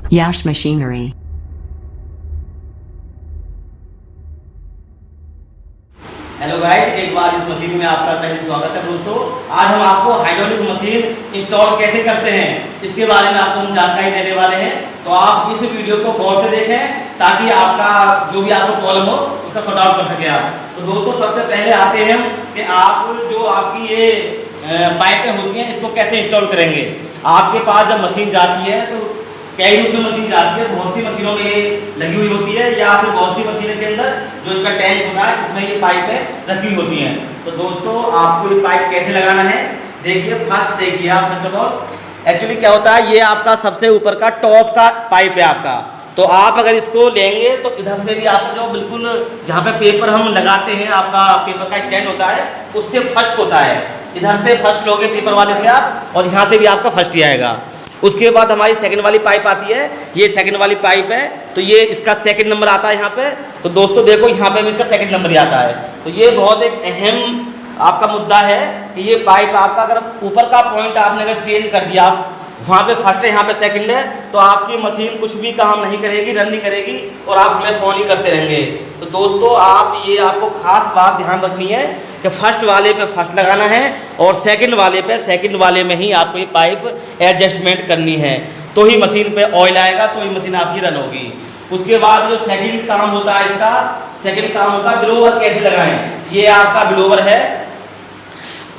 Yash Machinery. Hello guys, एक बार इस machine में आपका तहे दिल स्वागत है। दोस्तों, आज हम आपको हाइड्रोलिक मशीन इंस्टॉल कैसे करते हैं इसके बारे में आपको हम जानकारी देने वाले हैं। तो आप इस वीडियो को गौर से देखें ताकि आपका जो भी आपको प्रॉब्लम हो उसका सॉर्ट आउट कर सके आप। तो दोस्तों, सबसे पहले आते हैं कि आप जो आपकी ये पाइपें होती हैं इसको कैसे इंस्टॉल करेंगे। आपके पास जब मशीन जाती है तो कई रूप में मशीन जाती है, बहुत सी मशीनों में ये लगी हुई होती है या फिर बहुत सी मशीनों के अंदर जो इसका टैंक होता है इसमें ये पाइपें रखी होती हैं। तो दोस्तों, आपको ये पाइप कैसे लगाना है देखिए। देखिए आप फर्स्ट ऑफ ऑल एक्चुअली क्या होता है, ये आपका सबसे ऊपर का टॉप का पाइप है आपका। तो आप अगर इसको लेंगे तो इधर से भी आपका जो बिल्कुल जहाँ पे पेपर हम लगाते हैं, आपका पेपर का स्टैंड होता है उससे फर्स्ट होता है। इधर से फर्स्ट लोगे पेपर वाले से आप, और यहाँ से भी आपका फर्स्ट ही आएगा। उसके बाद हमारी सेकंड वाली पाइप आती है, ये सेकंड वाली पाइप है। तो ये इसका सेकंड नंबर आता है यहाँ पे। तो दोस्तों देखो, यहाँ पे भी इसका सेकंड नंबर ही आता है। तो ये बहुत एक अहम आपका मुद्दा है कि ये पाइप आपका अगर ऊपर का पॉइंट आपने अगर चेंज कर दिया, वहाँ पे फर्स्ट है यहाँ पे सेकंड है, तो आपकी मशीन कुछ भी काम नहीं करेगी, रन नहीं करेगी और आप हमें फ़ोन ही करते रहेंगे। तो दोस्तों, आपको खास बात ध्यान रखनी है कि फर्स्ट वाले पे फर्स्ट लगाना है और सेकंड वाले पे सेकंड वाले में ही आपको ये पाइप एडजस्टमेंट करनी है। तो ही मशीन पे ऑयल आएगा, तो ही मशीन आपकी रन होगी। उसके बाद जो सेकंड काम होता है इसका, सेकंड काम होता है ब्लोवर कैसे लगाएं। ये आपका ब्लोवर है,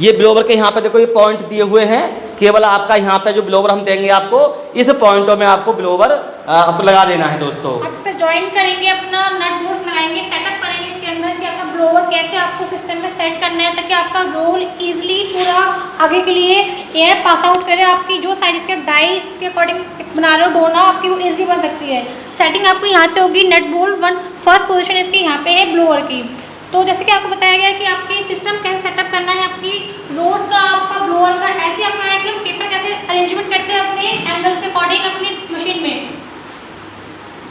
ये ब्लोवर के यहाँ पे देखो ये पॉइंट दिए हुए हैं। केवल आपका यहाँ पे जो ब्लोवर हम देंगे आपको, इस पॉइंटों में आपको ब्लोवर आपको लगा देना है। दोस्तों, आप पे ज्वाइन करेंगे, अपना नट बोल्ट लगाएंगे, सेटअप करेंगे इसके अंदर कि आपका ब्लोवर कैसे आपको सिस्टम में सेट करना है ताकि आपका रोल इजीली पूरा आगे के लिए एयर पास आउट करे। आपकी जो साइज इसके डाई के अकॉर्डिंग बना रहे हो ढोना, आपकी वो इजीली बन सकती है। सेटिंग आपको यहाँ से होगी। नट बोल्ट फर्स्ट पोजीशन इसकी यहाँ पे है ब्लोअर की। तो जैसे कि आपको बताया गया कि आपके सिस्टम कैसे सेटअप करना है, आपकी रोड का, आपका ब्लोअर का, ऐसे आपका है कि हम पेपर कैसे अरेंजमेंट करते हैं अपने एंगल्स के अकॉर्डिंग अपनी मशीन में।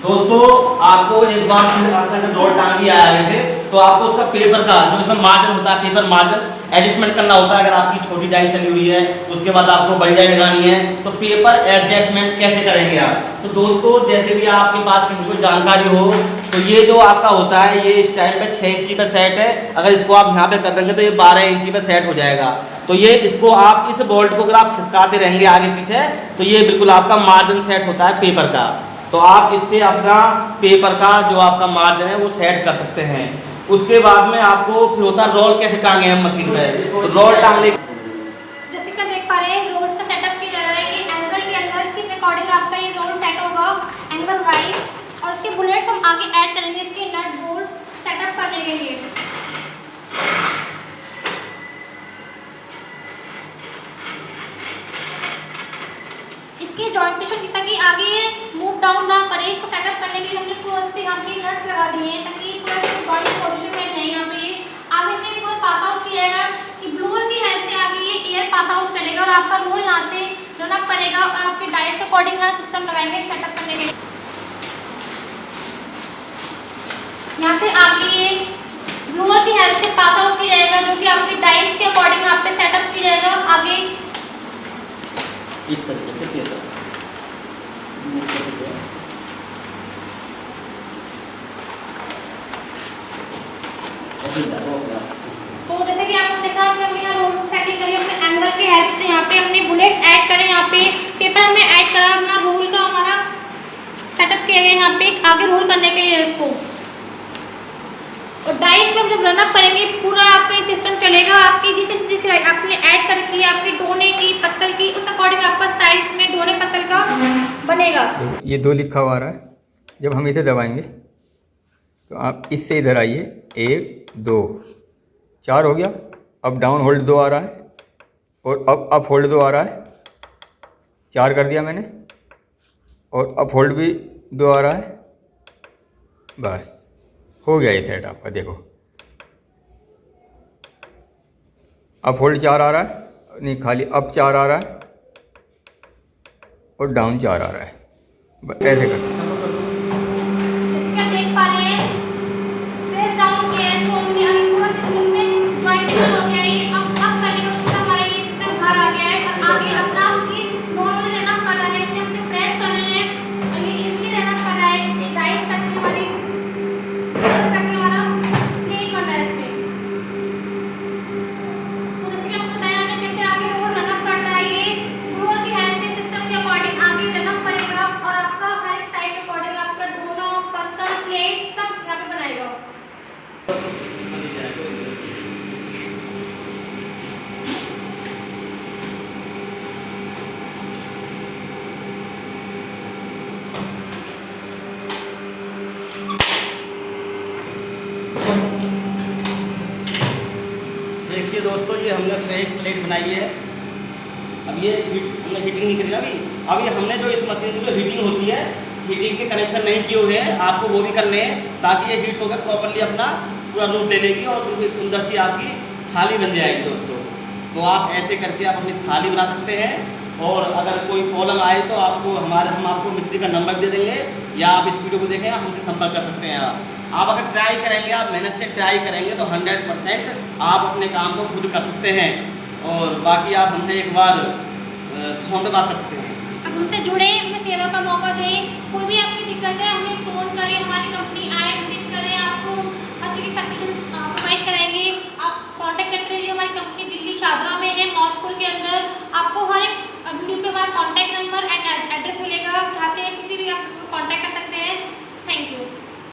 दोस्तों, आपको एक बार आपने रोड टांग दिया है आगे से, तो आपको उसका पेपर का जो इसमें मार्जिन होता है, पेपर मार्जिन एडजस्टमेंट करना होता है। अगर आपकी छोटी डाई चली हुई है, उसके बाद आपको बड़ी डाई लगानी है, तो पेपर एडजस्टमेंट कैसे करेंगे आप। तो दोस्तों, जैसे भी आपके पास कहीं कोई जानकारी हो, तो ये जो आपका होता है ये इस टाइम पे 6 इंची पे सेट है। अगर इसको आप यहाँ पे कर देंगे तो ये 12 इंची पे सेट हो जाएगा। तो ये इसको आप इस बोल्ट को अगर आप खिसकाते रहेंगे आगे पीछे, तो ये बिल्कुल आपका मार्जिन सेट होता है पेपर का। तो आप इससे अपना पेपर का जो आपका मार्जिन है वो सेट कर सकते हैं। उसके बाद में आपको फिर होता है रोल कैसे टांगे हम मशीन पे। तो रोल टांगने जैसे कि देख पा रहे हैं, रोल का सेटअप किया जा रहा है। ये एंगल के अंदर किस अकॉर्डिंग आपका ये रोल सेट होगा एंगल वाइज, और उसके बुलेट्स हम आगे ऐड करेंगे इसके नट बोल्ट्स सेटअप करने के लिए। इसके जॉइंटेशन ताकि आगे मूव डाउन ना करे, इसको सेटअप करने के लिए हमने पूरा इसके यहाँ पे नट्स लगा दिए हैं ताकि पूरा जॉइंट पोजीशन में है। यहाँ पे आगे से पूरा पास आउट किया जाएगा कि ब्लोअर की हेल्प से आगे ये एयर पास आउट करेगा और आपका रोल यहाँ से रन अप करेगा और आपके डाइस के अकॉर्डिंग यहाँ सिस्टम लगाएंगे सेटअप करने के लिए। यहाँ से आगे ये ब्लोअर की हेल्प से पास आउट किया जाएगा जो कि आपके डाइस के अकॉर्डिंग यहाँ पे सेटअप किया जाएगा। आगे इस तरीके से किया जाए। तो जैसे कि आपने देखा कि हमने यहाँ रोल सेटिंग करी, अपने एंगल के हेल्प से यहाँ पे हमने बुलेट्स ऐड करे, यहाँ पे पेपर हमने ऐड करा, अपना रोल का हमारा सेटअप किया गया यहाँ पे आगे रोल करने के लिए इसको। और डाइस में हम जब रनअप करेंगे पूरा आपका ये सिस्टम चलेगा। आपकी जिस आपने ऐड कर की आपकी डोने की पत्तल की, उस अकॉर्डिंग आपका साइज में डोने पत्तल का बनेगा। ये 2 लिखा हुआ आ रहा है। जब हम इसे दबाएंगे तो आप इससे इधर आइए, 1 2 4 हो गया। अप डाउन होल्ड 2 आ रहा है और अप होल्ड 2 आ रहा है। 4 कर दिया मैंने, और अप होल्ड भी 2 आ रहा है। बस हो गया ये सेट आपका। देखो, अप होल्ड 4 आ रहा है, नहीं खाली अप 4 आ रहा है और डाउन 4 आ रहा है। ऐसे कर सकते हैं। देख पा रहे हैं प्रेस डाउन किया है तो हमने अभी पूरा सिस्टम में जॉइंटिंग हो गया है। ये अब करने का पूरा हमारा ये सिस्टम बाहर आ गया है और आगे अपना ये नॉर्मल रन कर रहे हैं। इसे हमसे प्रेस कर रहे हैं और ये लीजिए दोस्तों, ये हमने फ्रेश प्लेट बनाई है। अब ये हमने हीटिंग नहीं करी ना अभी हमने जो इस मशीन की जो हीटिंग होती है, हीटिंग के कनेक्शन नहीं किए हुए हैं, आपको वो भी करने हैं ताकि ये हीट होकर प्रॉपरली अपना पूरा रूप ले लेगी और बिल्कुल एक सुंदर सी आपकी थाली बन जाएगी दोस्तों। तो आप ऐसे करके आप अपनी थाली बना सकते हैं। और अगर कोई प्रॉब्लम आए तो हम आपको मिस्त्री का नंबर दे देंगे, या आप इस वीडियो को देखें, हमसे संपर्क कर सकते हैं। आप अगर ट्राई करेंगे, आप मेहनत से ट्राई करेंगे तो 100% आप अपने काम को खुद कर सकते हैं। और बाकी आप हमसे एक बार फोन पे बात कर सकते हैं। अब हमसे जुड़े, हमें सेवा का मौका दें। कोई भी आपकी दिक्कत है हमें फ़ोन करें, हमारी कंपनी आए, विजिट करें, आपको हर तरह की फैसिलिटी प्रोवाइड कराएंगे। आप कॉन्टैक्ट करते रहिए हमारी कंपनी